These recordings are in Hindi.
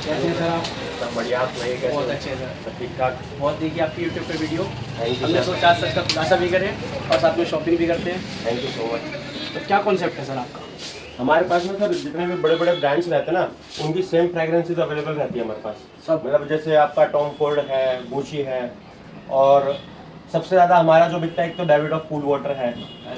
कैसे हैं सर आप? सब बढ़िया। आप नहीं कैसे? बहुत अच्छे सर। सब ठीक ठाक। बहुत देखिए आपकी यूट्यूब पे वीडियो, थैंक यू हमने सर। सोचा सच का खुलासा भी करें और साथ में शॉपिंग भी करते हैं। Thank you so much. तो क्या कॉन्सेप्ट है सर आपका? हमारे पास में सर जितने भी बड़े बड़े ब्रांड्स रहते हैं ना, उनकी सेम फ्रेग्रेंसेज अवेलेबल रहती है हमारे पास। सब मतलब जैसे आपका टॉम फोर्ड है, गुची है, और सबसे ज़्यादा हमारा जो बिकता है एक तो डेविड ऑफ कूल वाटर है,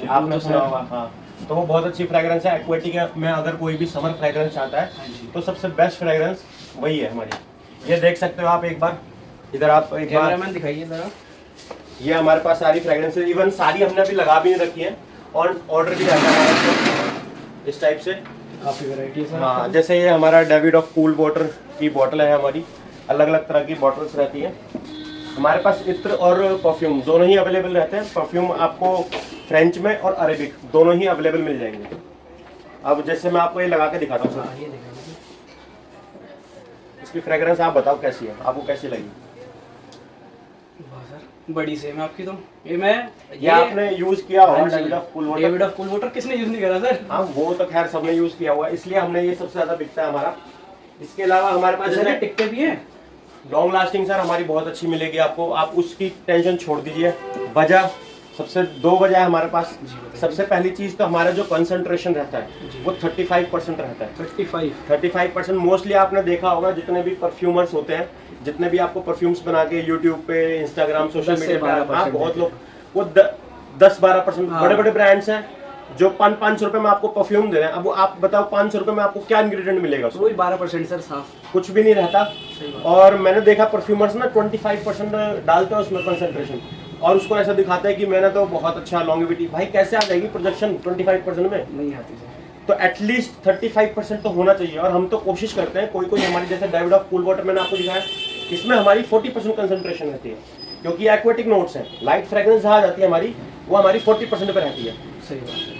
आपने सुना होगा। हाँ, तो वो बहुत अच्छी फ्रेग्रेंस है। एक्वेटिक में अगर कोई भी समर फ्रेग्रेंस चाहता है तो सबसे बेस्ट फ्रेग्रेंस वही है हमारी। ये देख सकते हो आप एक बार, इधर आप एक बार कैमरामैन दिखाइए ज़रा। ये हमारे पास सारी फ्रेग्रेंसेज, इवन सारी हमने अभी लगा भी नहीं रखी है और ऑर्डर भी रहता है इस टाइप से। काफ़ी वैरायटी है सर। हाँ, जैसे ये हमारा डेविड ऑफ कूल वाटर की बोतल है हमारी, अलग अलग तरह की बॉटल्स रहती है हमारे पास। इत्र और परफ्यूम दोनों ही अवेलेबल रहते हैं। परफ्यूम आपको फ्रेंच में और अरेबिक दोनों ही अवेलेबल मिल जाएंगे। अब जैसे मैं आपको ये लगा के दिखाता हूँ हाँ, सर, ये दिखाइए। इसकी फ्रेग्रेंस आप बताओ कैसी है, आपको कैसी लगी? वाह सर, बड़ी सेम है आपकी तो। ये आपने यूज किया होगा हाँ जी, Davidoff cool water? Davidoff cool water किसने यूज़ नहीं करा सर? हाँ, वो तो खैर सबने यूज किया हुआ है, इसलिए हमने ये सबसे ज्यादा बिकता है हमारा। इसके अलावा हमारे पास सर ये जैसे टिकते भी है। लॉन्ग लास्टिंग सर हमारी बहुत अच्छी मिलेगी आपको, आप उसकी टेंशन छोड़ दीजिए। वजह सबसे दो वजह है हमारे पास। सबसे पहली चीज तो हमारा जो कंसंट्रेशन रहता है वो 35% रहता है। 35% मोस्टली आपने देखा होगा, जितने भी परफ्यूमर्स होते हैं, जितने भी आपको परफ्यूम्स बना के यूट्यूब पे, इंस्टाग्राम, सोशल 10 से मीडिया पे, 12% बहुत लोग वो 10-12% हाँ। बड़े बड़े ब्रांड्स हैं जो 500 रुपए में आपको परफ्यूम दे रहे हैं। अब वो आप बताओ 500 रुपए में आपको क्या इंग्रेडिएंट मिलेगा उसमें? वही 12% सर साफ। कुछ भी नहीं रहता। सही बात। और मैंने देखा परफ्यूमर्स ना 25% डालते हैं उसमें कंसंट्रेशन, और उसको ऐसा दिखाता है कि मैंने तो बहुत अच्छा लॉन्गेविटी। भाई कैसे आ जाएगी प्रोजेक्शन 25% में? नहीं आती सर। तो एटलीस्ट 35% तो होना चाहिए। और हम तो कोशिश करते हैं, कोई कोई हमारी जैसे डेविड ऑफ कूल वाटर मैंने आपको दिखाया, इसमें हमारी 40% कंसंट्रेशन रहती है, क्योंकि एक्वेटिक नोट्स हैं। लाइट फ्रेग्रेंस जहाँ जाती है हमारी, वो हमारी 40% पे रहती है। सही बात है।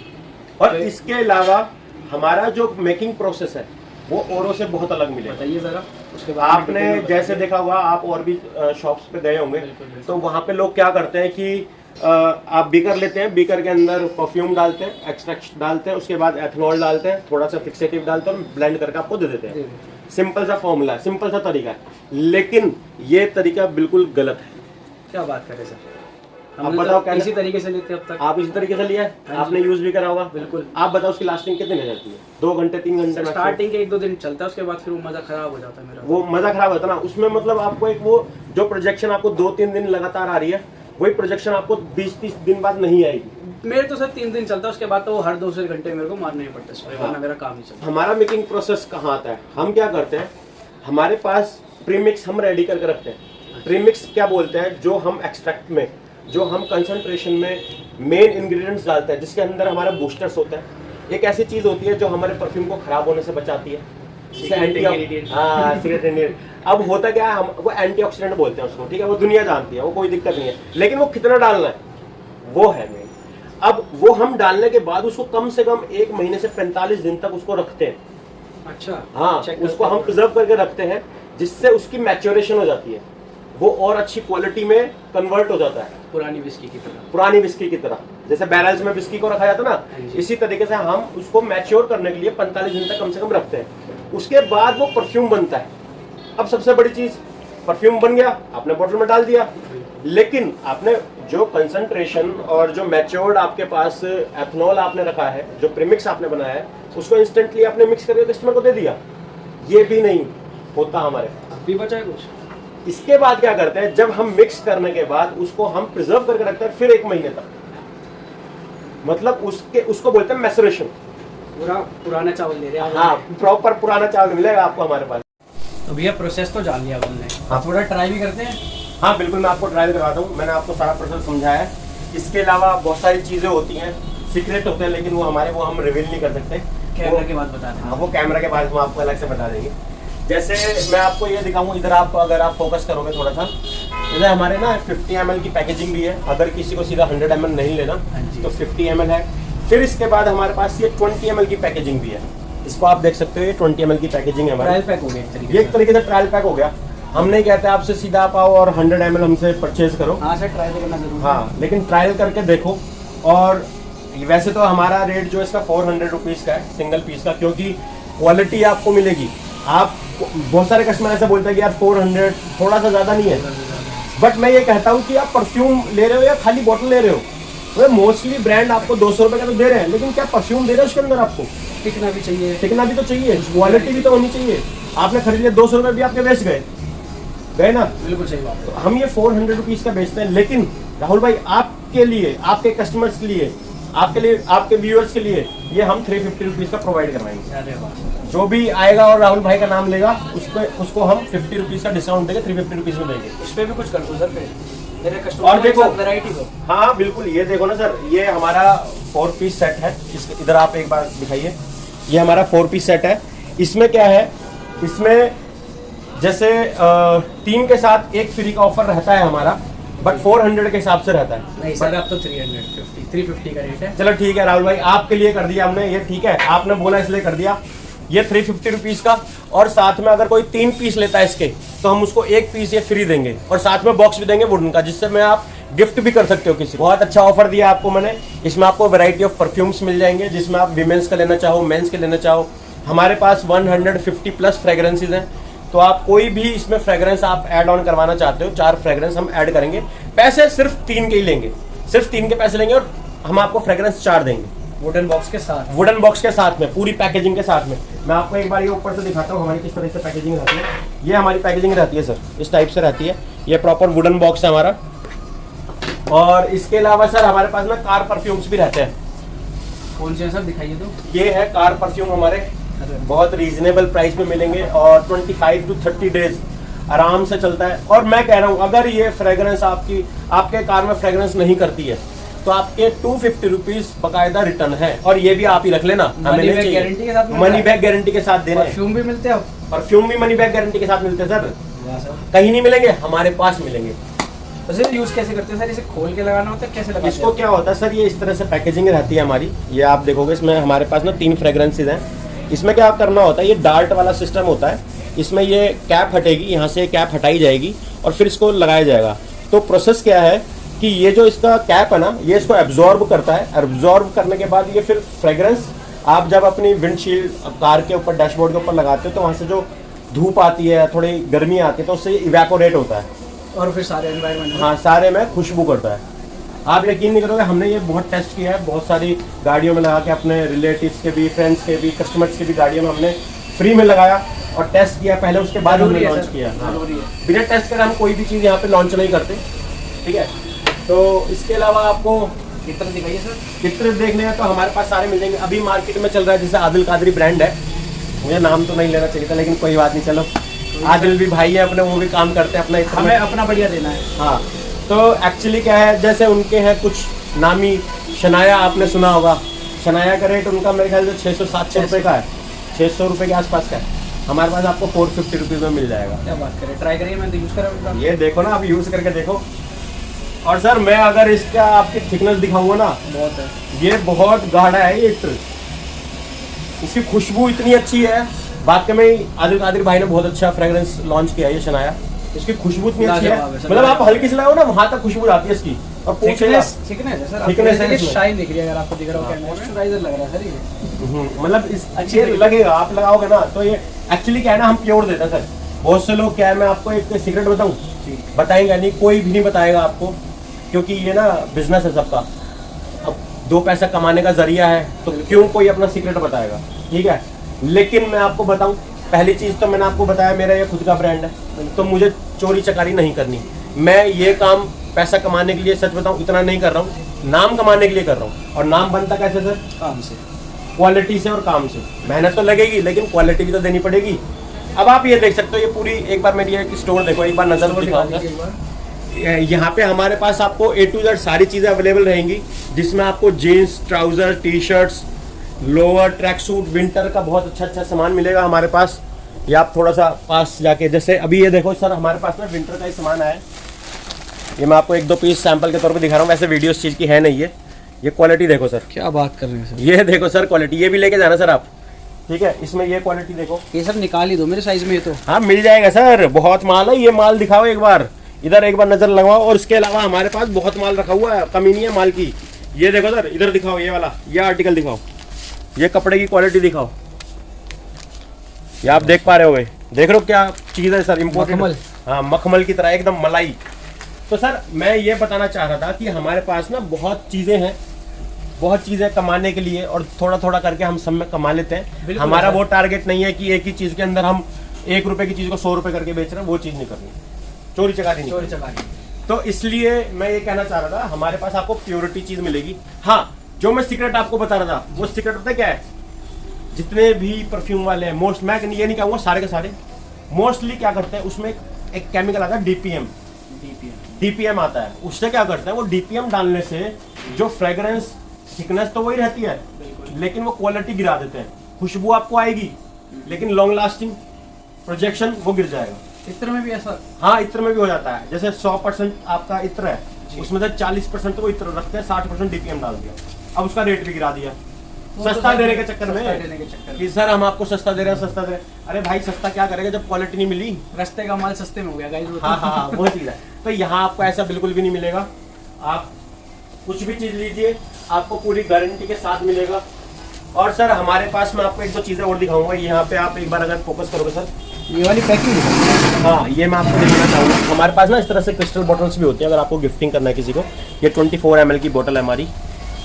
और इसके अलावा हमारा जो मेकिंग प्रोसेस है वो औरों से बहुत अलग मिलेगा। बताइए जरा उसके बाद। आपने जैसे देखा होगा, आप और भी शॉप्स पे गए होंगे, तो वहाँ पे लोग क्या करते हैं कि आप बीकर लेते हैं, बीकर के अंदर परफ्यूम डालते हैं, एक्सट्रैक्ट डालते हैं, उसके बाद एथनॉल डालते हैं, थोड़ा सा फिक्सेटिव डालते हैं और ब्लेंड करके आपको दे देते हैं। सिंपल सा फॉर्मूला है, सिंपल सा तरीका है, लेकिन ये तरीका बिल्कुल गलत है। क्या बात करें सर, आप बताओ क्या इसी तरीके से लेते अब तक। आप इसी तरीके से लिया है, हाँ आपने यूज भी करा होगा। बिल्कुल। आप बताओ उसकी लास्टिंग कितनी रह जाती है? 2 घंटे 3 घंटे? स्टार्टिंग के 1-2 दिन चलता है, उसके बाद फिर वो मजा खराब हो जाता है मेरा। वो मजा खराब होता है ना उसमें। मतलब आपको एक वो जो प्रोजेक्शन आपको 2-3 दिन लगातार आ रही है, वही प्रोजेक्शन आपको 20-30 दिन बाद नहीं आएगी। मेरे तो सर 3 दिन चलता है, उसके बाद तो वो हर 2 घंटे मेरे को मारना ही पड़ता है, वरना मेरा काम ही चलता है। हमारा मेकिंग प्रोसेस कहाँ आता है? हम क्या करते हैं, हमारे पास प्रीमिक्स हम रेडी करके रखते हैं। प्रीमिक्स क्या बोलते हैं? जो हम एक्सट्रैक्ट में, जो हम कंसंट्रेशन में मेन इंग्रेडिएंट्स डालते हैं, जिसके अंदर हमारा बूस्टर्स होता है। एक ऐसी चीज होती है जो हमारे परफ्यूम को खराब होने से बचाती है, सीक्रेट इंग्रेडिएंट। अब होता क्या है, हम वो एंटीऑक्सीडेंट बोलते हैं उसको, ठीक है, वो दुनिया जानती है, वो कोई दिक्कत नहीं है, लेकिन वो कितना डालना है वो है मेन। अब वो हम डालने के बाद उसको कम से कम 1 महीने से 45 दिन तक उसको रखते हैं। अच्छा। हाँ, उसको हम प्रिजर्व करके रखते हैं, जिससे उसकी मैच्योरेशन हो जाती है, वो और अच्छी क्वालिटी में कन्वर्ट हो जाता है, पुरानी विस्की की तरह। पुरानी विस्की की तरह। जैसे बैरल्स में विस्की को रखा जाता है ना, इसी तरीके से हम उसको मैच्योर करने के लिए 45 दिन तक कम से कम रखते हैं। उसके बाद वो परफ्यूम बनता है। अब सबसे बड़ी चीज, परफ्यूम बन गया, आपने बोतल में डाल दिया, लेकिन आपने जो कंसंट्रेशन और जो मैच्योर्ड आपके पास एथनॉल आपने रखा है, जो प्रीमिक्स आपने बनाया है, उसको इंस्टेंटली आपने मिक्स करके कस्टमर को दे दिया। ये भी नहीं होता हमारे। अभी बचा है कुछ? इसके बाद क्या करते हैं, जब हम मिक्स करने के बाद उसको हम प्रिजर्व करके रखते हैं फिर 1 महीने तक। मतलब उसको बोलते हैं मैसरेशन। पूरा पुराना चावल ले रहे हैं। हाँ, प्रॉपर पुराना चावल मिलेगा आपको हमारे पास। तो भैया प्रोसेस तो जान लिया हमने, हाँ। थोड़ा ट्राई भी करते हैं। हाँ बिल्कुल, मैं आपको ट्रायल करवाता हूँ। मैंने आपको सारा प्रोसेस समझाया है। इसके अलावा बहुत सारी चीज़ें होती हैं, सीक्रेट होते हैं, लेकिन वो हम रिवील नहीं कर सकते। कैमरा के बाद बता दें। हाँ, वो कैमरा के बाद हम आपको अलग से बता देंगे। जैसे मैं आपको ये दिखाऊँ, इधर आप अगर आप फोकस करोगे थोड़ा सा, जैसे हमारे ना 50 ml की पैकेजिंग भी है। अगर किसी को सीधा 100 ml नहीं लेना तो 50 ml है। फिर इसके बाद हमारे पास ये 20 ml की पैकेजिंग भी है। इसको आप देख सकते हो, ये 20 ml की पैकेजिंग है हमारी। ट्रायल पैक हो गया एक तरीके से। एक तरीके से ट्रायल पैक हो गया। हम नहीं कहते आपसे सीधा आप आओ और 100 ml हमसे परचेज करो। हाँ सर, ट्राई तो करना जरूर। हाँ, लेकिन ट्रायल करके देखो। और वैसे तो हमारा रेट जो इसका 400 रुपीज़ का है सिंगल पीस का, क्योंकि क्वालिटी आपको मिलेगी। आप बहुत सारे कस्टमर ऐसा बोलते हैं कि यार 400 थोड़ा सा ज़्यादा नहीं है, बट मैं ये कहता हूँ कि आप परफ्यूम ले रहे हो या खाली बॉटल ले रहे हो, वो मोस्टली ब्रांड आपको 200 रुपये का तो दे रहे हैं, लेकिन क्या परफ्यूम दे रहे हैं उसके अंदर आपको? टिकना भी चाहिए, टिकना भी तो चाहिए, क्वालिटी भी तो होनी चाहिए। आपने खरीद लिया 200 रुपये भी आपके वेस्ट गए ना। बिल्कुल सही बात है। तो हम ये 400 रुपीज़ का बेचते हैं, लेकिन राहुल भाई आपके लिए, आपके कस्टमर्स के लिए, आपके व्यूअर्स के लिए ये हम 350 रुपीज़ का प्रोवाइड करवाएंगे। अरे वाह। जो भी आएगा और राहुल भाई का नाम लेगा उसको हम 50 रुपीज़ का डिस्काउंट देंगे, 350 रुपीज़ में देंगे। उस पर भी कुछ कर दो सर फिर मेरे कस्टमर और देखो वैरायटी दो। हाँ बिल्कुल, ये देखो ना सर, ये हमारा 4 पीस सेट है। इधर आप एक बार दिखाइए, ये हमारा 4 पीस सेट है। इसमें क्या है, इसमें जैसे 3 के साथ 1 फ्री का ऑफर रहता है हमारा, बट 400 के हिसाब से रहता है। नहीं सर, अब तो 350 का रेट है। चलो ठीक है राहुल भाई, आपके लिए कर दिया हमने, ये ठीक है, आपने बोला इसलिए कर दिया। ये 350 रुपीज़ का, और साथ में अगर कोई 3 पीस लेता है इसके, तो हम उसको 1 पीस ये फ्री देंगे, और साथ में बॉक्स भी देंगे वुडन का, जिससे में आप गिफ्ट भी कर सकते हो किसी को। बहुत अच्छा ऑफर दिया आपको मैंने। इसमें आपको वैरायटी ऑफ परफ्यूम्स मिल जाएंगे, जिसमें आप विमेंस का लेना चाहो, मेंस के लेना चाहो। हमारे पास 150 प्लस फ्रेग्रेंसेज हैं, तो आप कोई भी इसमें फ्रेग्रेंस आप ऐड ऑन करवाना चाहते हो, 4 फ्रेग्रेंस हम ऐड करेंगे। पैसे सिर्फ 3 के ही लेंगे, सिर्फ 3 के पैसे लेंगे, और हम आपको फ्रेग्रेंस 4 देंगे वुडन बॉक्स के साथ, वुडन बॉक्स के साथ में, पूरी पैकेजिंग के साथ में। मैं आपको एक बार ये ऊपर से दिखाता हूँ हमारी किस तरह से पैकेजिंग रहती है। ये हमारी पैकेजिंग रहती है सर, इस टाइप से रहती है। ये प्रॉपर वुडन बॉक्स है हमारा। और इसके अलावा सर हमारे पास में कार परफ्यूम्स भी रहते हैं। कौन से हैं सर, दिखाइए तो। ये है कार परफ्यूम हमारे, बहुत रीजनेबल प्राइस में मिलेंगे, और 25 to 30 डेज आराम से चलता है। और मैं कह रहा हूँ, अगर ये फ्रेग्रेंस आपके कार में फ्रेग्रेंस नहीं करती है, तो आपके 250 रुपीज बकायदा रिटर्न है, और ये भी आप ही रख लेना, मनी बैग गारंटी के साथ। मनी बैग गारंटी के साथ दे रहे हैं। परफ्यूम भी मिलते हैं, परफ्यूम भी मनी बैग गारंटी के साथ मिलते हैं सर। कहीं नहीं मिलेंगे, हमारे पास मिलेंगे। तो सर यूज कैसे करते हैं सर, इसे खोल के लगाना होता है, कैसे लगाते हैं? इसको क्या होता है सर, ये इस तरह से पैकेजिंग रहती है हमारी। ये आप देखोगे, इसमें हमारे पास ना 3 फ्रेग्रेंसेज हैं। इसमें क्या करना होता है, ये डार्ट वाला सिस्टम होता है। इसमें ये कैप हटेगी, यहाँ से कैप हटाई जाएगी, और फिर इसको लगाया जाएगा। तो प्रोसेस क्या है कि ये जो इसका कैप है ना, ये इसको एब्जॉर्ब करता है। एब्जॉर्ब करने के बाद ये फिर फ्रेग्रेंस आप जब अपनी विंडशील्ड कार के ऊपर, डैशबोर्ड के ऊपर लगाते हो, तो वहाँ से जो धूप आती है, थोड़ी गर्मी आती है, तो उससे इवेपोरेट होता है, और फिर सारे एनवायरनमेंट, हाँ, सारे में खुशबू करता है। आप यकीन नहीं करोगे, हमने ये बहुत टेस्ट किया है, बहुत सारी गाड़ियों में लगा के, अपने रिलेटिव्स के भी, फ्रेंड्स के भी, कस्टमर्स के भी गाड़ियों में हमने फ्री में लगाया और टेस्ट किया पहले, उसके बाद हमने लॉन्च किया। बिना टेस्ट करे हम कोई भी चीज़ यहाँ पे लॉन्च नहीं करते, ठीक है। तो इसके अलावा आपको इत्र दिखाइए सर। इत्र देखने हैं तो हमारे पास सारे मिल जाएंगे। अभी मार्केट में चल रहा है, जैसे आदिल कादरी ब्रांड है, मुझे नाम तो नहीं लेना चाहिए था, लेकिन कोई बात नहीं, चलो, आदिल भी भाई है अपने, वो भी काम करते हैं अपना, हमें अपना बढ़िया देना है। हाँ, तो एक्चुअली क्या है, जैसे उनके हैं कुछ नामी, शनाया आपने सुना होगा। शनाया का रेट उनका मेरे ख्याल से 600-700 रुपये का है, 600 रुपये के आसपास का है। हमारे पास आपको 450 रुपीज़ में मिल जाएगा। क्या बात करें, ट्राई करिए, मैं तो यूज़ करूँगा। ये देखो ना, आप यूज़ करके देखो। और सर मैं अगर इसका आपकी थिकनेस दिखाऊंगा ना, बहुत है, ये बहुत गाढ़ा है ये इत्र। इसकी खुशबू इतनी अच्छी है, वाकई में आदिल कादिर भाई ने बहुत अच्छा फ्रेग्रेंस लॉन्च किया है ये शनाया। इसकी खुशबू इतनी अच्छी है, मतलब आप हल्की से लगाओ ना, वहां तक खुशबू आती है इसकी। और थिकनेस है सर, थिकनेस है, शाइन दिख रही है, अगर आपको दिख रहा हो, मॉइस्चराइजर लग रहा है सर ये। मतलब इस अच्छे लगेगा, आप लगाओगे ना तो ये एक्चुअली क्या है ना, हम प्योर देते हैं सर। बहुत से लोग क्या है, मैं आपको एक सीक्रेट बताऊं, बताएंगे नहीं, कोई भी नहीं बताएगा आपको, क्योंकि ये ना बिजनेस है सबका। अब 2 पैसा कमाने का जरिया है, तो क्यों कोई अपना सीक्रेट बताएगा, ठीक है। लेकिन मैं आपको बताऊं, पहली चीज़ तो मैंने आपको बताया, मेरा ये खुद का ब्रांड है, तो मुझे चोरी चकारी नहीं करनी। मैं ये काम पैसा कमाने के लिए, सच बताऊं, इतना नहीं कर रहा हूँ, नाम कमाने के लिए कर रहा हूँ। और नाम बनता कैसे सर? काम से, क्वालिटी से और काम से। मेहनत तो लगेगी, लेकिन क्वालिटी भी तो देनी पड़ेगी। अब आप ये देख सकते हो, ये पूरी एक बार मेरी एक स्टोर देखो, एक बार नजर दिखाऊंगा। यहाँ पे हमारे पास आपको A to Z सारी चीज़ें अवेलेबल रहेंगी, जिसमें आपको jeans, trouser, T shirts, lower, track suit, winter का बहुत अच्छा सामान मिलेगा हमारे पास। ये आप थोड़ा सा पास जाके, जैसे अभी ये देखो सर, हमारे पास ना विंटर का ही सामान आया है। ये मैं आपको 1-2 पीस सैंपल के तौर पे दिखा रहा हूँ, वैसे वीडियो इस चीज़ की है नहीं है। ये क्वालिटी देखो सर, क्या बात कर रहे हैं सर, ये देखो सर क्वालिटी, ये भी लेके जाना सर आप, ठीक है। इसमें ये क्वालिटी देखो, ये सर निकाल ही दो मेरे साइज में, ये तो हाँ मिल जाएगा सर, बहुत माल है। ये माल दिखाओ एक बार, इधर एक बार नजर लगाओ। और इसके अलावा हमारे पास बहुत माल रखा हुआ है, कमी नहीं है माल की। ये देखो सर, इधर दिखाओ, ये वाला, ये आर्टिकल दिखाओ, ये कपड़े की क्वालिटी दिखाओ, ये आप देख पा रहे होगे, देख रहे हो क्या चीज़ है सर, इम्पोर्टेड। मखमल। हाँ, मखमल की तरह एकदम मलाई। तो सर मैं ये बताना चाह रहा था कि हमारे पास ना बहुत चीज़ें हैं, बहुत चीज़ें कमाने के लिए, और थोड़ा थोड़ा करके हम सब में कमा लेते हैं। हमारा वो टारगेट नहीं है कि एक ही चीज़ के अंदर हम 1 रुपए की चीज़ को 100 रुपए करके बेच रहे हैं, वो चीज़ नहीं करनी, चोरी चकारी नहीं करनी। तो इसलिए मैं ये कहना चाह रहा था, हमारे पास आपको प्योरिटी चीज़ मिलेगी। हाँ, जो मैं सीक्रेट आपको बता रहा था, वो सीक्रेट पता क्या है, जितने भी परफ्यूम वाले हैं मोस्ट, मैं ये नहीं कहूँगा सारे के सारे, मोस्टली क्या करते हैं, उसमें एक केमिकल आता है डीपीएम आता है। उससे क्या करते हैं, वो डीपीएम डालने से जो फ्रेग्रेंस थिकनेस तो वही रहती है, लेकिन वो क्वालिटी गिरा देते हैं। खुशबू आपको आएगी, लेकिन लॉन्ग लास्टिंग प्रोजेक्शन वो गिर जाएगा। इत्र में भी ऐसा? हाँ, इत्र में भी हो जाता है। जैसे 100% आपका इत्र है, उसमें से 40% तो वो इत्र रखते हैं, 60% डीपीएम डाल दिया, अब उसका रेट भी गिरा दिया सस्ता देने के चक्कर में कि सर हम आपको सस्ता दे रहे हैं, सस्ता दे रहे हैं। अरे भाई सस्ता क्या करेगा जब क्वालिटी नहीं मिली, रास्ते का माल सस्ते में हो गया गाइस। हाँ, वो चीज़ है। तो यहाँ आपको ऐसा बिल्कुल भी नहीं मिलेगा। आप कुछ भी चीज़ लीजिए, आपको पूरी गारंटी के साथ मिलेगा। और सर हमारे पास मैं आपको 1-2 चीज़ें और दिखाऊंगा। यहाँ पे आप एक बार अगर फोकस करोगे सर, ये वाली पैकिंग, हाँ ये मैं आपको दिखाना चाहूँगा। हमारे पास ना इस तरह से क्रिस्टल बॉटल्स भी होती है, अगर आपको गिफ्टिंग करना है किसी को। ये 24 ml की बोतल है हमारी,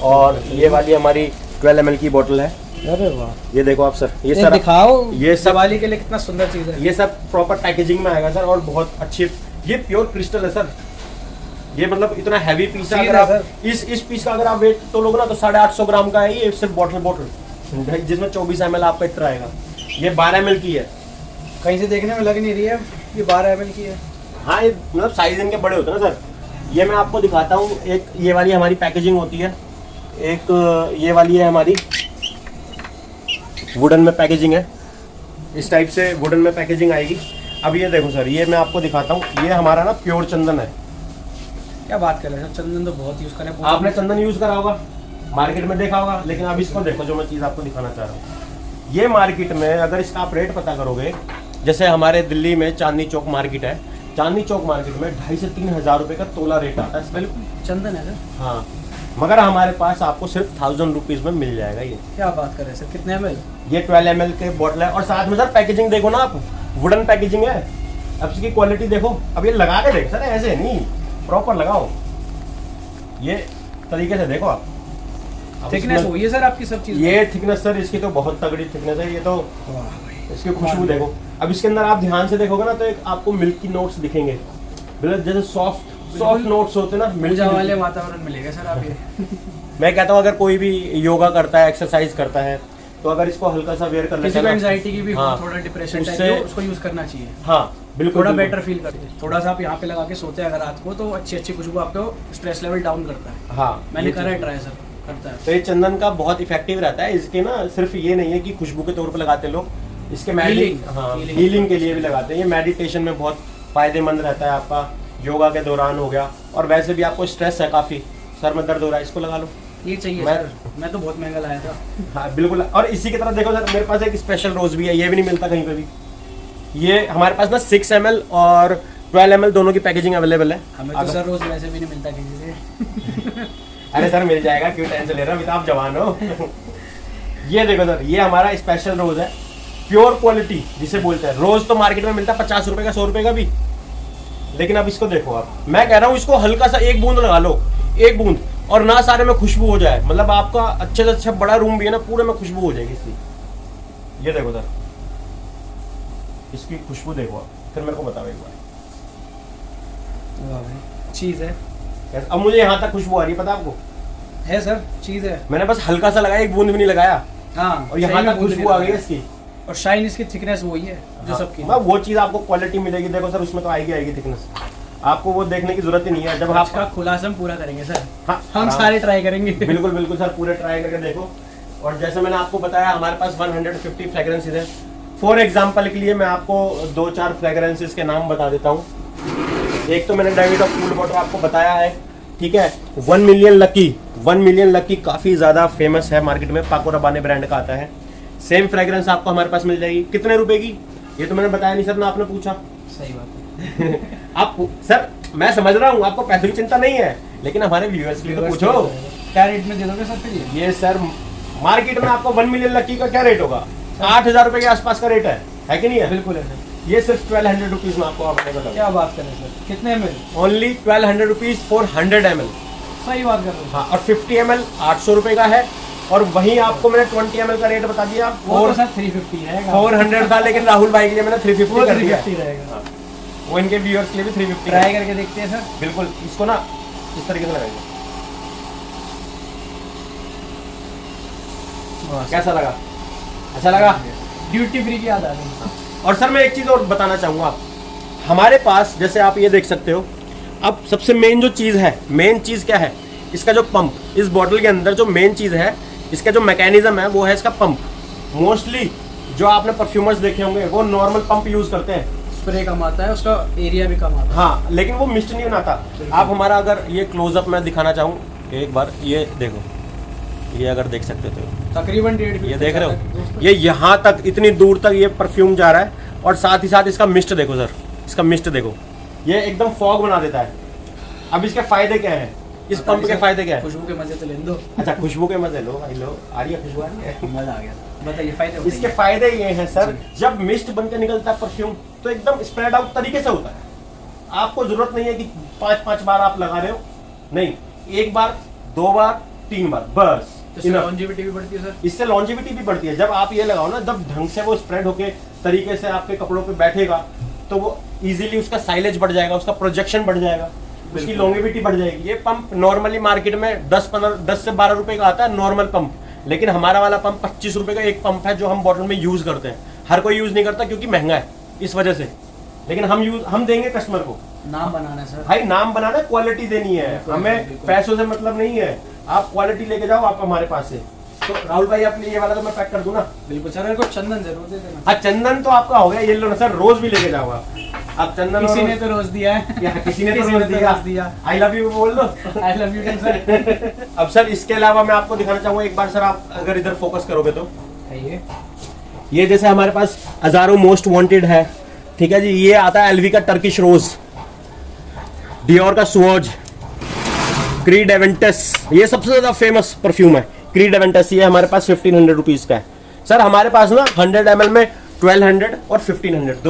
और ये वाली हमारी 12 ml की बोतल है। अरे वाह, ये देखो आप सर, ये सर दिखाओ, ये सब दिवाली के लिए कितना सुंदर चीज़ है। ये सब प्रॉपर पैकेजिंग में आएगा सर, और बहुत अच्छी, ये प्योर क्रिस्टल है सर। ये मतलब इतना हैवी पीस है, अगर आप इस पीस का अगर आप वेट तो लोगे ना तो 850 ग्राम का है ये, सिर्फ बोतल जिसमें 24 ml आपका इतना आएगा। ये 12 ml की है, कहीं से देखने में लग नहीं रही है ये 12 ml की है। हाँ, ये मतलब साइज इनके बड़े होते हैं ना सर। ये मैं आपको दिखाता हूँ, एक ये वाली हमारी पैकेजिंग होती है, एक ये वाली है हमारी वुडन में पैकेजिंग है, इस टाइप से वुडन में पैकेजिंग आएगी। अब ये देखो सर, ये मैं आपको दिखाता हूँ, ये हमारा ना प्योर चंदन है। क्या बात कर रहे हैं, चंदन तो बहुत यूज करें। आपने चंदन यूज करा होगा, मार्केट में देखा होगा, लेकिन अब इसको देखो जो मैं चीज़ आपको दिखाना चाह रहा हूँ। ये मार्केट में अगर इसका आप रेट पता करोगे, जैसे हमारे दिल्ली में चांदनी चौक मार्केट है, चांदनी चौक मार्केट में 2,500 से 3,000 रुपये का तोला रेट आता है। बिल्कुल चंदन है सर। हाँ, मगर हमारे पास आपको सिर्फ 1000 रुपीज़ में मिल जाएगा ये। क्या बात कर रहे हैं सर, कितने ml? ये 12 ml के बॉटल है, और साथ में सर पैकेजिंग देखो ना आप, वुडन पैकेजिंग है। अब इसकी क्वालिटी देखो, अब ये लगा के देख सर, ऐसे नहीं, प्रॉपर लगाओ, ये तरीके से देखो आप। थिकनेस हुई है सर आपकी सब चीज़? ये थिकनेस सर इसकी तो बहुत तगड़ी थिकनेस है। ये तो इसकी खुशबू देखो, अब इसके अंदर आप ध्यान से देखोगे ना तो एक आपको मिल्की नोट्स दिखेंगे, बिल्कुल जैसे सॉफ्ट नोट्स होते ना, मिल्की वाले वातावरण मिलेगा सर आप ये। मैं कहता हूँ अगर कोई भी योगा करता है, एक्सरसाइज करता है, तो अगर इसको हल्का सा वेयर कर लेते हैं, एंजाइटी की भी, हाँ, थोड़ा डिप्रेशन उससे उसको यूज करना चाहिए। हाँ बिल्कुल, थोड़ा बेटर फील करते हैं। थोड़ा सा आप यहाँ पे लगा के सोते हैं अगर रात को, तो अच्छी खुशबू आपको स्ट्रेस लेवल डाउन करता है। हाँ, मैंने करा है ट्राई सर, करता है। तो ये चंदन का बहुत इफेक्टिव रहता है। इसके ना सिर्फ ये नहीं है कि खुशबू के तौर पर लगाते हैं लोग, इसके हीलिंग के लिए भी लगाते हैं। ये मेडिटेशन में बहुत फायदेमंद रहता है आपका, योगा के दौरान हो गया, और वैसे भी आपको स्ट्रेस है काफ़ी, सर में दर्द हो रहा है, इसको लगा लो। ये चाहिए सर, मैं तो बहुत महंगा लाया था। हाँ बिल्कुल, और इसी की तरह देखो सर, मेरे पास एक स्पेशल रोज भी है, ये भी नहीं मिलता कहीं पे भी। ये हमारे पास ना 6 ml और 12 ml दोनों की पैकेजिंग अवेलेबल है। हमें तो सर रोज वैसे भी नहीं मिलता किसी से। अरे सर मिल जाएगा, क्यों टेंशन ले रहे हो, अभी तो आप जवान हो। ये देखो सर, ये हमारा स्पेशल रोज है, प्योर क्वालिटी जिसे बोलते हैं। रोज तो मार्केट में मिलता है 50 रुपए का, 100 रुपए का भी, लेकिन अब इसको देखो आप, मैं कह रहा हूँ इसको हल्का सा 1 बूंद लगा लो, 1 बूंद, और ना सारे में खुशबू हो जाए, मतलब आपका अच्छे से अच्छा बड़ा रूम भी है ना, पूरे में खुशबू हो जाएगी इसकी। ये देखो सर, इसकी खुशबू देखो आप, फिर मेरे को बताओ एक बार। चीज है, अब मुझे यहाँ तक खुशबू आ रही है, पता आपको? है सर, चीज है। मैंने बस हल्का सा लगाया, 1 बूंद भी नहीं लगाया, हाँ, और यहाँ तक खुशबू आ गई है इसकी। और शाइन इसकी थिकनेस वही है जो हाँ, सबकी। वो चीज आपको क्वालिटी मिलेगी। देखो सर, उसमें तो आएगी थिकनेस, आपको वो देखने की जरूरत ही नहीं है। जब आपका खुलासा हम पूरा करेंगे सर, हाँ, हम सारे ट्राई करेंगे। बिल्कुल बिल्कुल सर, पूरे ट्राई करके देखो। और जैसे मैंने आपको बताया, हमारे पास 150 फ्रेग्रेंसेस है। फॉर एग्जांपल के लिए मैं आपको 2-4 फ्रेग्रेंसेस के नाम बता देता हूँ। एक तो मैंने डेविड ऑफ कूल वाटर आपको बताया है, ठीक है। 1 मिलियन लकी काफ़ी ज़्यादा फेमस है मार्केट में, पाको रबाने ब्रांड का आता है। सेम फ्रेग्रेंस आपको हमारे पास मिल जाएगी। कितने रुपए की, ये तो मैंने बताया नहीं सर, ना आपने पूछा। सही बात है। आप सर, मैं समझ रहा हूँ आपको पैसों की चिंता नहीं है, लेकिन हमारे व्यूअर्स के लिए तो पूछो। क्या रेट में दे दोगे सर फिर ये सर मार्केट में आपको 1 मिलियन लकी का क्या रेट होगा? 8,000 रुपए के आसपास का रेट है। है कि नहीं है? बिल्कुल है सर। ये सिर्फ 1200 रुपीज में आपको अवेलेबल है। क्या बात करें सर, कितने ml? Only 1200 rupees for 100 ml। सही बात कर रहे हैं। हाँ, और 50 ml 800 रुपए का है। और वहीं आपको मैंने 20 ml का रेट बता दिया, वो तो सर 350 रहेगा। 400 था, लेकिन राहुल भाई के लिए मैंने 350 कर दिया। 350 रहेगा। हाँ, वो इनके व्यूअर्स के लिए भी 350 ट्राई करके देखते हैं सर। बिल्कुल। इसको ना इस तरीके से लगाएंगे। कैसा लगा? अच्छा लगा? ड्यूटी फ्री की याद आ गई। और सर मैं एक चीज़ और बताना चाहूँगा, हमारे पास जैसे आप ये देख सकते हो, अब सबसे मेन जो चीज़ है, मेन चीज़ क्या है, इसका जो पंप, इस बॉटल के अंदर जो मेन चीज़ है, इसका जो मैकेनिज्म है वो है इसका पंप। मोस्टली जो आपने परफ्यूमर्स देखे होंगे वो नॉर्मल पंप यूज़ करते हैं, स्प्रे कम आता है, उसका एरिया भी कम आता है। हाँ, लेकिन वो मिस्ट नहीं बनाता। आप हमारा अगर ये क्लोजअप में दिखाना चाहूँ एक बार, ये देखो, ये अगर देख सकते हो तकरीबन 1.5 ये देख रहे हो, ये यहाँ तक इतनी दूर तक ये परफ्यूम जा रहा है। और साथ ही साथ इसका मिस्ट देखो सर, इसका मिस्ट देखो, ये एकदम फॉग बना देता है। अब इसके फायदे क्या हैं, इस पंप के फायदे क्या है? खुशबू के मजे तो ले दो। अच्छा, खुशबू के मजे लो भाई, लो। आ रही है खुशबू, आ रही है? मजा आ गया। बताइए फायदे। इसके फायदे ये हैं सर, जब मिस्ट बनकर निकलता है परफ्यूम तो एकदम स्प्रेड आउट तरीके से होता है। आपको जरूरत नहीं है कि 5-5 बार आप लगा रहे हो, नहीं, एक बार, 2 बार, 3 बार बस। लॉन्जेविटी भी बढ़ती है सर। इससे लॉन्जेविटी भी बढ़ती है। जब आप ये लगाओ ना, जब ढंग से वो स्प्रेड होके तरीके से आपके कपड़ों पे बैठेगा तो वो इजीली उसका साइलेज बढ़ जाएगा, उसका प्रोजेक्शन बढ़ जाएगा, उसकी लॉन्जेविटी बढ़ जाएगी। ये पंप नॉर्मली मार्केट में 10 से 12 रुपए का आता है नॉर्मल पंप, लेकिन हमारा वाला पंप 25 रुपए का एक पंप है जो हम बॉटल में यूज करते हैं। हर कोई यूज नहीं करता क्योंकि महंगा है इस वजह से, लेकिन हम देंगे कस्टमर को। नाम बनाना है सर भाई, नाम बनाना, क्वालिटी देनी है हमें, पैसों से मतलब नहीं है। आप क्वालिटी लेके जाओ आप हमारे पास से। तो राहुल भाई अपने ये वाला तो मैं पैक कर दूं ना? बिल्कुल सर, मेरे को चंदन जरूर दे देना। हाँ, चंदन तो आपका हो गया, ये लो ना सर, रोज भी लेके जाओ आप चंदन। किसी ने तो रोज दिया है। किसी ने तो रोज दिया। आई लव यू बोल दो। I love you sir. अब सर इसके अलावा मैं आपको दिखाना चाहूंगा, एक बार सर आप अगर इधर फोकस करोगे तो ये जैसे हमारे पास हजारों मोस्ट वांटेड है, ठीक है जी। ये आता है एलवी का टर्किश रोज, डियोर का स्वॉज, क्रीड एवेंटस, ये सबसे ज्यादा फेमस परफ्यूम है क्रीड एवेंटस। ये हमारे पास 1500 रुपीज का है सर। हमारे पास ना 100 ml में 1200 और 1500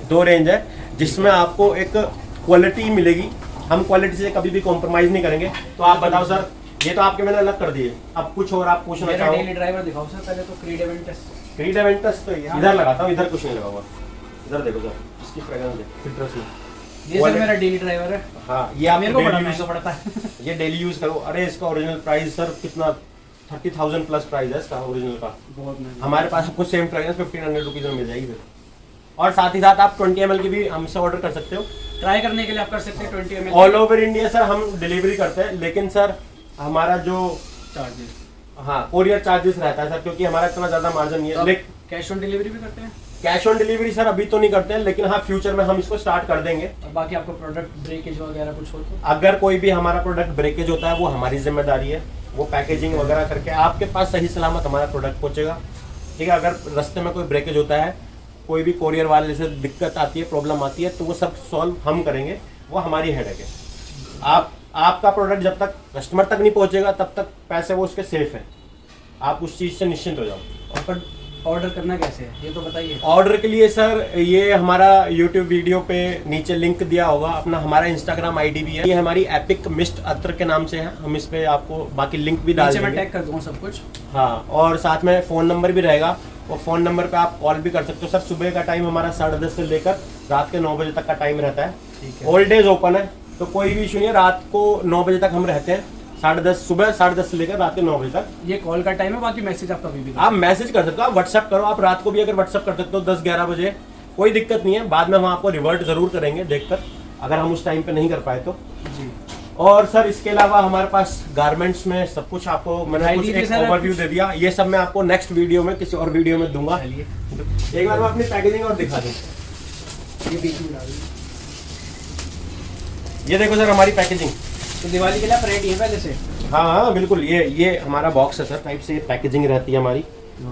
दो रेंज है, जिसमें आपको एक क्वालिटी मिलेगी। हम क्वालिटी से कभी भी कॉम्प्रोमाइज नहीं करेंगे। तो आप बताओ सर, ये तो आपके मैंने अलग कर दिए, अब कुछ और आप पूछना चाहो? डेली ड्राइवर दिखाओ सर पहले तो। क्रीड एवेंटस तो इधर लगाता हूँ, इधर कुछ नहीं लगा हुआ। इधर देखो सर, इसकी फ्रेग्रेंस देखो, सिट्रस में। ये सर मेरा डेली ड्राइवर है। हाँ, ये आप मेरे को बड़ा महंगा पड़ता है। ये डेली यूज करो। अरे इसका ओरिजिनल प्राइस सर कितना, 30,000 प्लस प्राइस है इसका ओरिजिनल का। बहुत महंगा। हमारे पास आपको सेम फ्रेग्रेंस 1500 रुपीज में मिल जाएगी फिर। और साथ ही साथ आप 20 ml की भी हमसे ऑर्डर कर सकते हो। ट्राई करने के लिए आप कर सकते हैं 20 ml। All over India sir हम डिलीवरी करते हैं, लेकिन सर हमारा जो चार्जेस, हाँ, कोरियर चार्जेस रहता है सर, क्योंकि हमारा इतना ज्यादा मार्जिन नहीं है। लेकिन कैश ऑन डिलीवरी भी करते हैं? कैश ऑन डिलीवरी सर अभी तो नहीं करते हैं, लेकिन हाँ फ्यूचर में हम इसको स्टार्ट कर देंगे। और बाकी आपको प्रोडक्ट ब्रेकेज वगैरह कुछ हो तो? अगर कोई भी हमारा प्रोडक्ट ब्रेकेज होता है वो हमारी जिम्मेदारी है, वो पैकेजिंग वगैरह करके आपके पास सही सलामत हमारा प्रोडक्ट पहुंचेगा, ठीक है। अगर रास्ते में कोई ब्रेकेज होता है, कोई भी कोरियर वाले से दिक्कत आती है, प्रॉब्लम आती है, तो वो सब सॉल्व हम करेंगे, वो हमारी हेडेक है। आपका प्रोडक्ट जब तक कस्टमर तक नहीं पहुंचेगा तब तक पैसे वो उसके सेफ है, आप उस चीज़ से निश्चिंत हो जाओ। और ऑर्डर करना कैसे है ये तो बताइए। ऑर्डर के लिए सर ये हमारा यूट्यूब वीडियो पे नीचे लिंक दिया होगा, अपना हमारा इंस्टाग्राम आईडी भी है, ये हमारी एपिक मिस्ट अत्र के नाम से है। हम इस पे आपको बाकी लिंक भी डाल देंगे, मैं टैग कर दूंगा सब कुछ। हाँ, और साथ में फ़ोन नंबर भी रहेगा, और फ़ोन नंबर पे आप कॉल भी कर सकते हो। सर सुबह का टाइम हमारा 10:30 से लेकर रात के 9 बजे तक का टाइम रहता है। ठीक है। ऑल डेज ओपन है, तो कोई भी इशू नहीं है। रात को 9 बजे तक हम रहते हैं, 10:30 सुबह 10:30 से लेकर रात के 9 बजे तक। ये कॉल का टाइम है, बाकी मैसेज आप कभी भी आप मैसेज कर सकते हो, आप व्हाट्सएप करो, आप रात को भी अगर व्हाट्सएप कर सकते हो 10-11 बजे, कोई दिक्कत नहीं है। बाद में हम आपको रिवर्ट जरूर करेंगे देखकर, अगर हम उस टाइम पे नहीं कर पाए तो जी। और सर इसके अलावा हमारे पास गारमेंट्स में सब कुछ आपको मैंने कुछ एक ओवरव्यू दे दिया, ये सब मैं आपको नेक्स्ट वीडियो में किसी और वीडियो में दूंगा। एक बार मैं अपनी पैकेजिंग और दिखा दूं, ये बीच में डाल दीजिए। ये देखो सर हमारी पैकेजिंग, तो दिवाली के लिए आप रेडी है पहले से? हाँ हाँ बिल्कुल, ये हमारा बॉक्स है सर, टाइप से ये पैकेजिंग रहती है हमारी।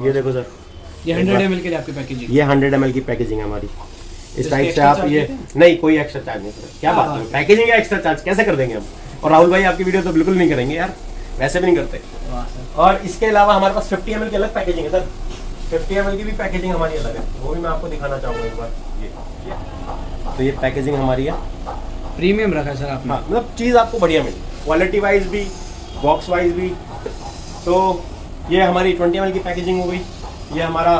ये देखो सर, ये 100 ml के लिए आपकी पैकेजिंग, ये 100 ml की पैकेजिंग है हमारी। इस इसके टाइप से extra आप charge ये देते हैं? नहीं, कोई एक्स्ट्रा चार्ज नहीं सर, क्या बात है, पैकेजिंग का एक्स्ट्रा चार्ज कैसे कर देंगे हम? और राहुल भाई आपकी वीडियो तो बिल्कुल नहीं करेंगे यार, वैसे भी नहीं करते। वाह सर। और इसके अलावा हमारे पास 50 ml की अलग पैकेजिंग है सर, 50 ml की भी पैकेजिंग हमारी अलग है, वो भी मैं आपको दिखाना चाहूँगा एक बार। ये तो ये पैकेजिंग हमारी है, प्रीमियम रखा है सर आपने। हाँ मतलब चीज़ आपको बढ़िया मिली, क्वालिटी वाइज भी, बॉक्स वाइज भी। तो ये हमारी 20 ml की पैकेजिंग हो गई, ये हमारा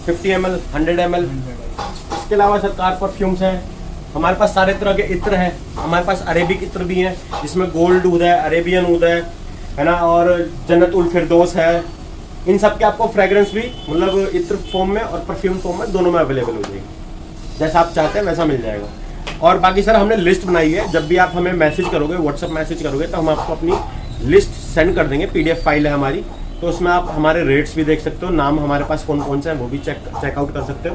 50 ml, 100 ml। इसके अलावा सरकार परफ्यूम्स हैं हमारे पास, सारे तरह के इत्र हैं हमारे पास, अरेबिक इत्र भी हैं जिसमें गोल्ड ऊद है, अरेबियन ऊद है ना, और जन्नत उल फिरदौस है। इन सब के आपको फ्रेग्रेंस भी मतलब इत्र फॉर्म में और परफ्यूम फॉर्म में दोनों में अवेलेबल हो जाएगी, जैसा आप चाहते हैं वैसा मिल जाएगा। और बाकी सर हमने लिस्ट बनाई है, जब भी आप हमें मैसेज करोगे, व्हाट्सएप मैसेज करोगे, तो हम आपको अपनी लिस्ट सेंड कर देंगे, PDF फाइल है हमारी, तो उसमें आप हमारे रेट्स भी देख सकते हो, नाम हमारे पास कौन कौन से हैं वो भी चेकआउट कर सकते हो।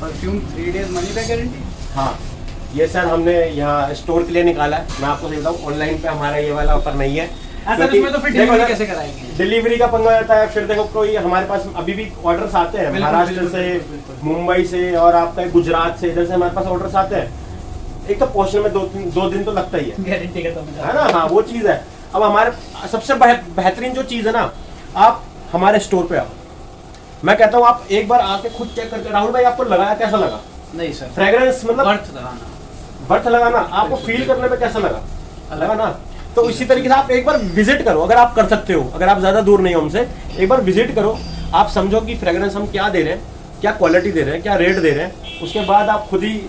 Perfume 3 days money back guarantee. हाँ ये सर हमने यहाँ स्टोर के लिए निकाला है, मैं आपको सही बताऊँ ऑनलाइन पे हमारा ये वाला ऑफर नहीं है। सर इसमें तो फिर डिलीवरी कैसे कराएंगे? डिलीवरी का पंगा रहता है, फिर देखो कोई हमारे पास अभी भी ऑर्डर्स आते हैं महाराष्ट्र से, मुंबई से और आपका गुजरात से, इधर से हमारे पास ऑर्डर्स आते हैं। एक तो पहुंचने में दो दिन तो लगता ही है, गारंटी का तो है ना। हाँ वो चीज़ है। अब हमारे सबसे बेहतरीन जो चीज़ है ना, आप हमारे स्टोर पे आओ, मैं कहता हूँ आप एक बार आके खुद चेक करके, राहुल भाई आपको लगाया कैसा लगा? नहीं सर, फ्रेग्रेंस मतलब बर्थ लगाना आपको फील करने में कैसा लगा? लगा ना। तो इसी तरीके से आप एक बार विजिट करो, अगर आप कर सकते हो, अगर आप ज्यादा दूर नहीं हो हमसे, एक बार विजिट करो, आप समझो कि फ्रेग्रेंस हम क्या दे रहे हैं, क्या क्वालिटी दे रहे हैं, क्या रेट दे रहे हैं, उसके बाद आप खुद ही,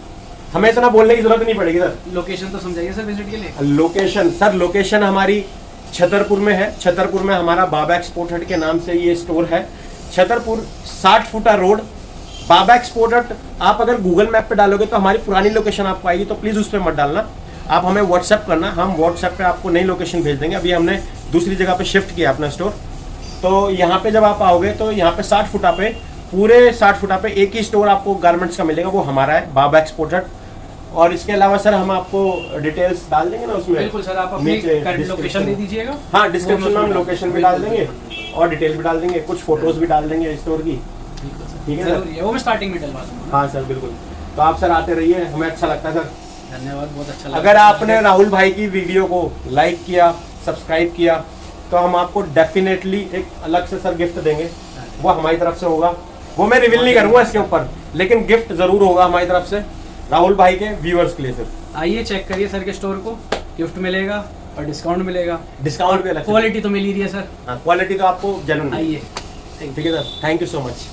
हमें इतना बोलने की जरूरत नहीं पड़ेगी सर। लोकेशन तो समझाइए सर विजिट के लिए। लोकेशन सर, लोकेशन हमारी छतरपुर में है। छतरपुर में हमारा बाबा एक्सपोर्ट हट के नाम से ये स्टोर है। छतरपुर 60 फुटा रोड, बाबा एक्सपोर्ट हट। आप अगर गूगल मैप पे डालोगे तो हमारी पुरानी लोकेशन आपको आएगी, तो प्लीज़ उस पर मत डालना, आप हमें व्हाट्सएप करना, हम व्हाट्सएप पे आपको नई लोकेशन भेज देंगे। अभी हमने दूसरी जगह पे शिफ्ट किया अपना स्टोर, तो यहाँ पे जब आप आओगे तो यहाँ पे 60 फुटा पे, पूरे 60 फुटा पे एक ही स्टोर आपको गारमेंट्स का मिलेगा, वो हमारा है, बाबा एक्सपोर्ट हट। और इसके अलावा सर हम आपको डिटेल्स डाल देंगे ना उसमें। बिल्कुल सर, आप अपनी करंट लोकेशन दे दीजिएगा। हाँ डिस्क्रिप्शन में हम लोकेशन भी डाल देंगे और डिटेल भी डाल देंगे, कुछ फोटोज भी डाल देंगे स्टोर की, ठीक है सर? वो मैं स्टार्टिंग में डलवा दूंगा। हाँ सर बिल्कुल। तो आप सर आते रहिए, हमें अच्छा लगता है सर। धन्यवाद, बहुत अच्छा लगा। अगर आपने राहुल भाई की वीडियो को लाइक किया, सब्सक्राइब किया, तो हम आपको डेफिनेटली एक अलग से सर गिफ्ट देंगे, वो हमारी तरफ से होगा, वो मैं रिवील नहीं करूंगा इसके ऊपर, लेकिन गिफ्ट जरूर होगा हमारी तरफ से राहुल भाई के व्यूअर्स के लिए। सर आइए चेक करिए सर के स्टोर को, गिफ्ट मिलेगा और डिस्काउंट मिलेगा। डिस्काउंट भी अलग, क्वालिटी तो मिल ही रही है सर। हाँ क्वालिटी तो आपको जेन्युइन। आइए, ठीक है sir, thank you so much.